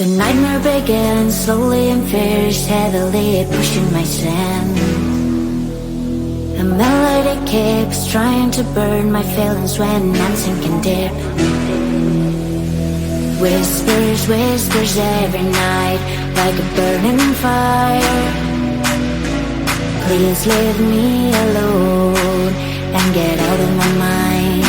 The nightmare begins, slowly and fierce, heavily pushing my sin. The melody keeps trying to burn my feelings when I'm sinking deep. Whispers, whispers every night, like a burning fire. Please leave me alone and get out of my mind.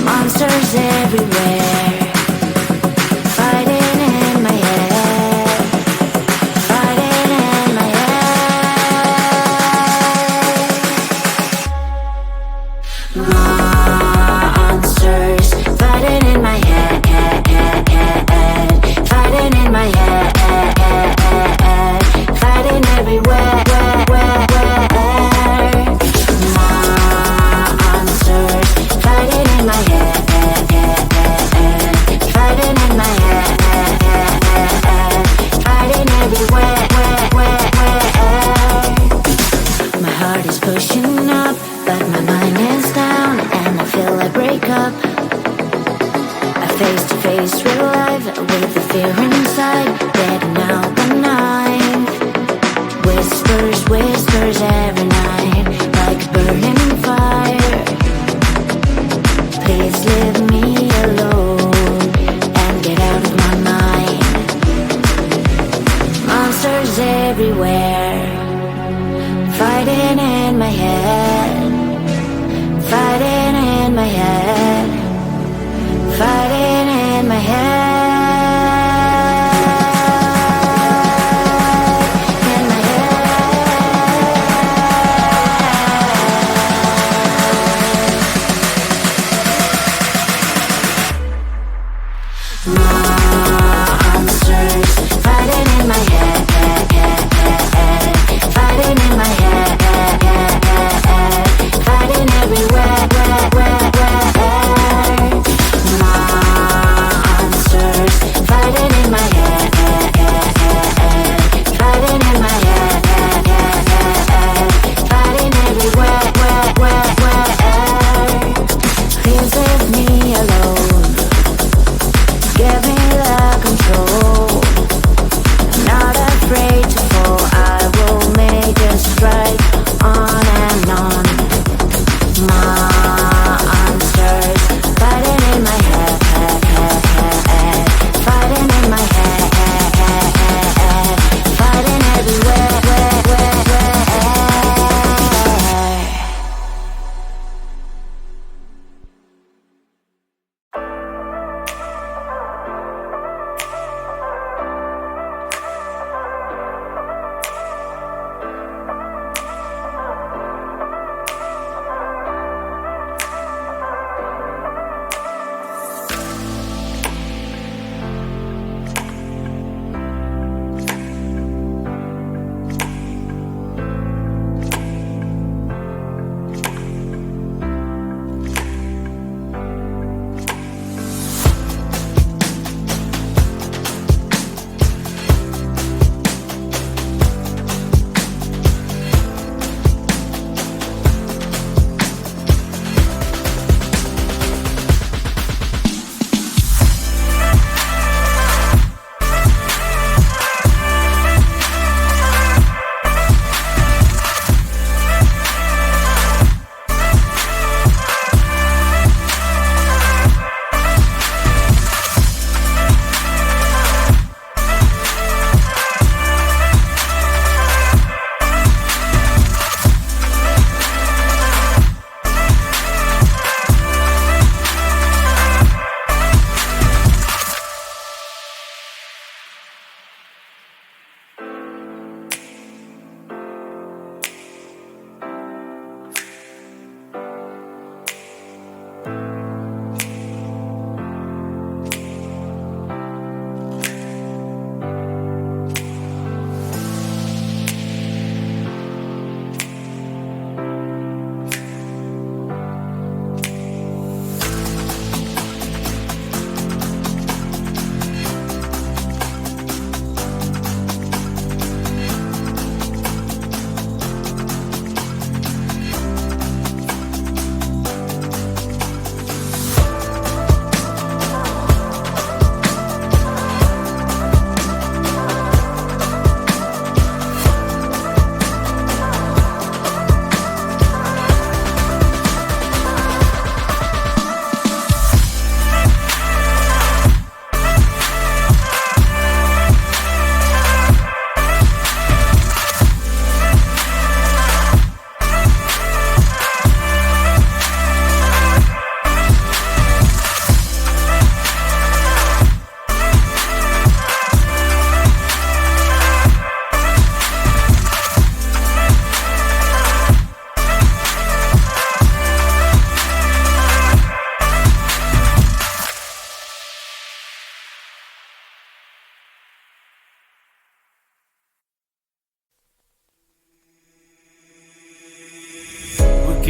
Monsters everywhere, fighting in my head, fighting in my head. Monsters fighting in my head, fighting in my head, fighting everywhere. Monsters fighting in my head, fighting in my head, fighting everywhere. My heart is pushing up, but my mind is down, and I feel like break up. A face-to-face real life with the fear inside, getting out the night. Whispers, whispers every night, like a burning fire. Please leave me alone and get out of my mind. Monsters everywhere, fighting in my head, fighting in my head, fighting in my head. Monsters fighting in my head, fighting in my head, fighting everywhere. Monsters fighting in my head, fighting in my head, fighting everywhere. Please leave me alone. Give me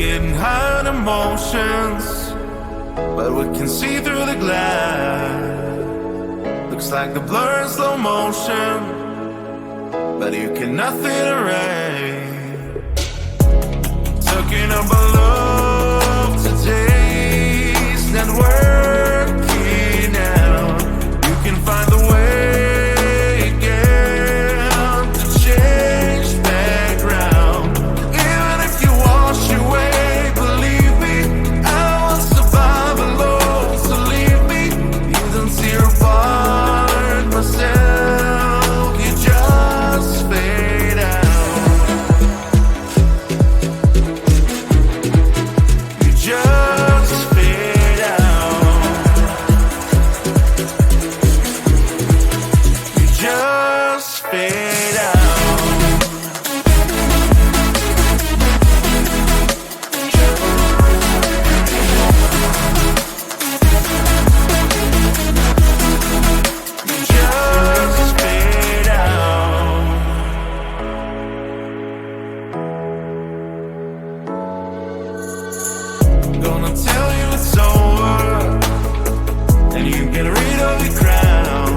can hide emotions, but we can see through the glass. Looks like the blur in slow motion, but you cannot fit erase. Talking about love today's not working out. You can find the way again to change background. Even if you wash away, believe me, I won't survive alone. So leave me, you don't see your part myself. You just fade out. You just fade out. You just fade out. Just fade out. Gonna tell you it's over, and you get rid of your crown.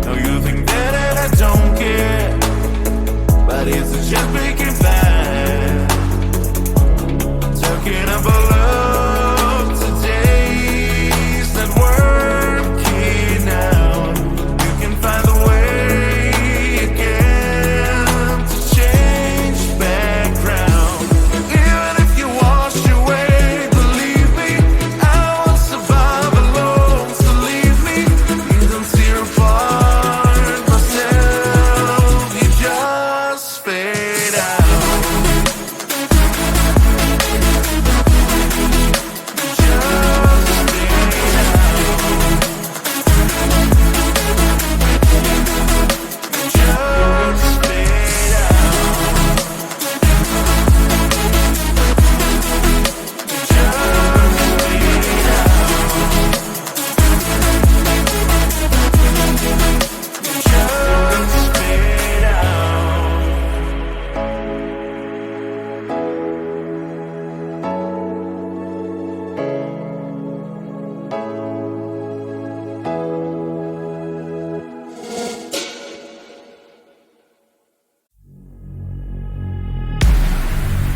Now you think that I don't care, but it's just making bad. Talking about love today's not working out. You can find the way again to change background. Even if you wash away, believe me, I won't survive alone. So leave me, you don't see your part myself. You just fade out.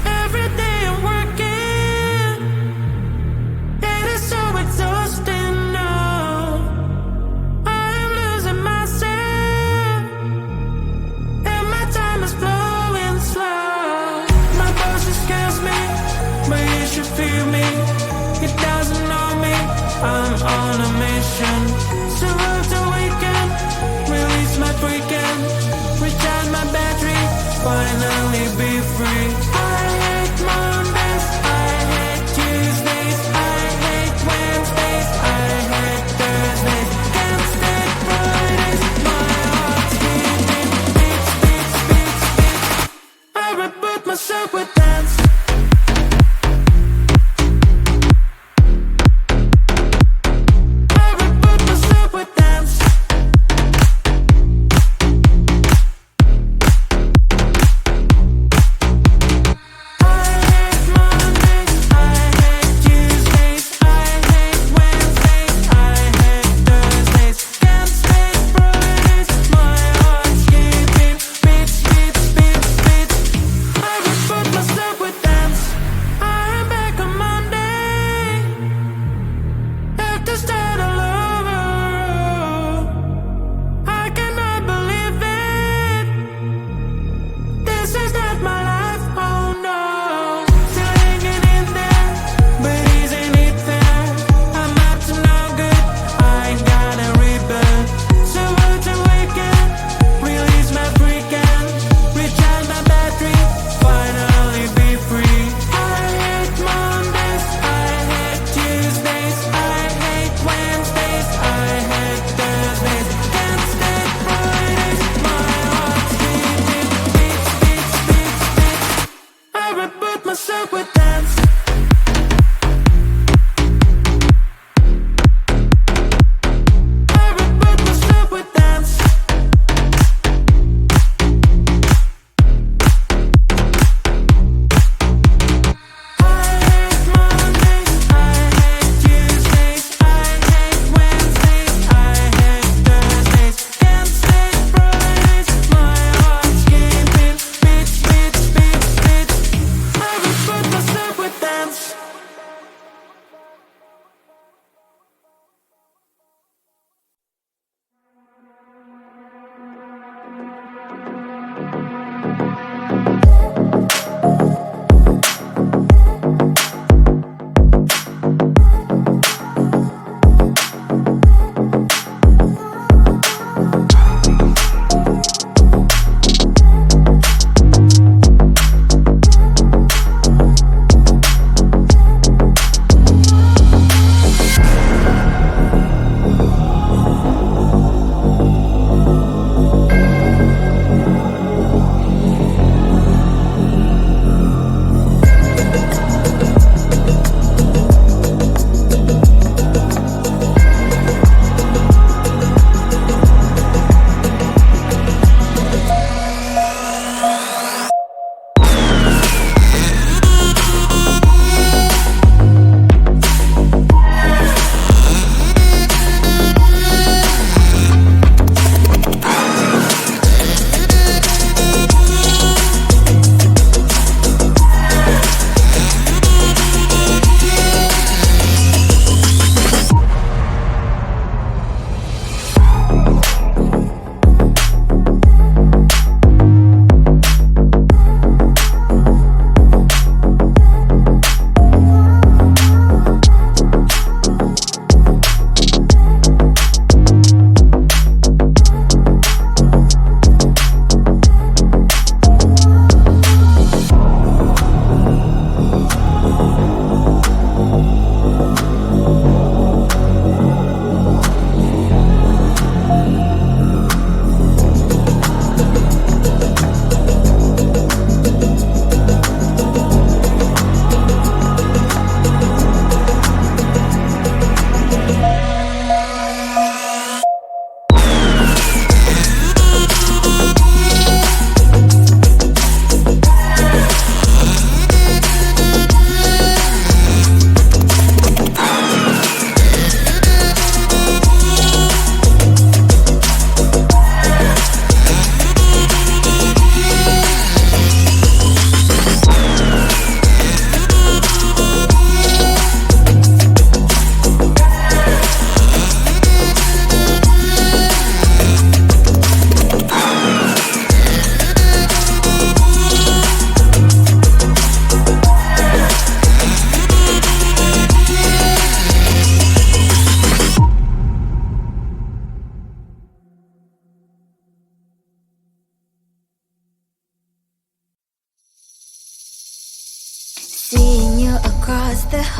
Every day I'm working, it is so exhausting now. I'm losing myself, and my time is flowing slow. My boss scares me, but you should feel me. It doesn't know me, I'm on a mission. So road to weekend, release my freaking, recharge my battery, finally be free. I hate Mondays, I hate Tuesdays, I hate Wednesdays, I hate Thursdays. Can't stand Fridays, my heart's beating, beats, beats, beats, beats. I reboot myself with dance. I reboot myself with dance.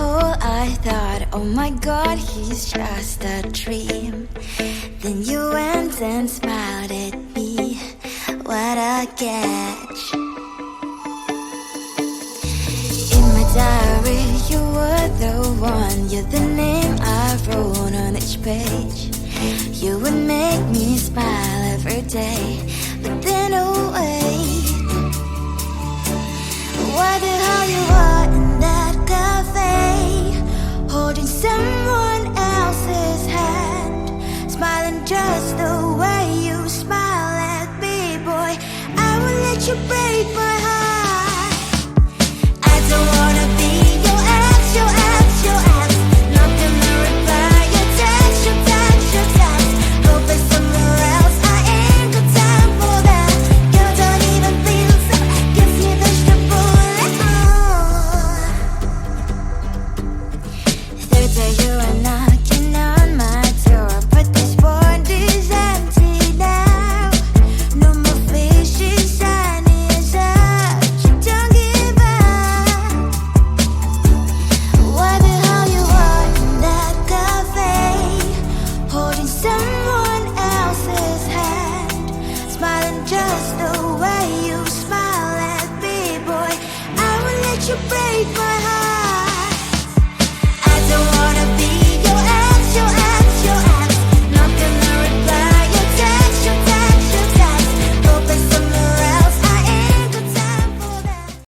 Oh, I thought, oh my god, he's just a dream. Then you went and smiled at me. What a catch. In my diary, you were the one. You're the name I wrote on each page. You would make me smile every day. But then, oh wait, why the hell you are in that cafe, holding someone else's hand, smiling just the way you smile at me, boy. I will let you break my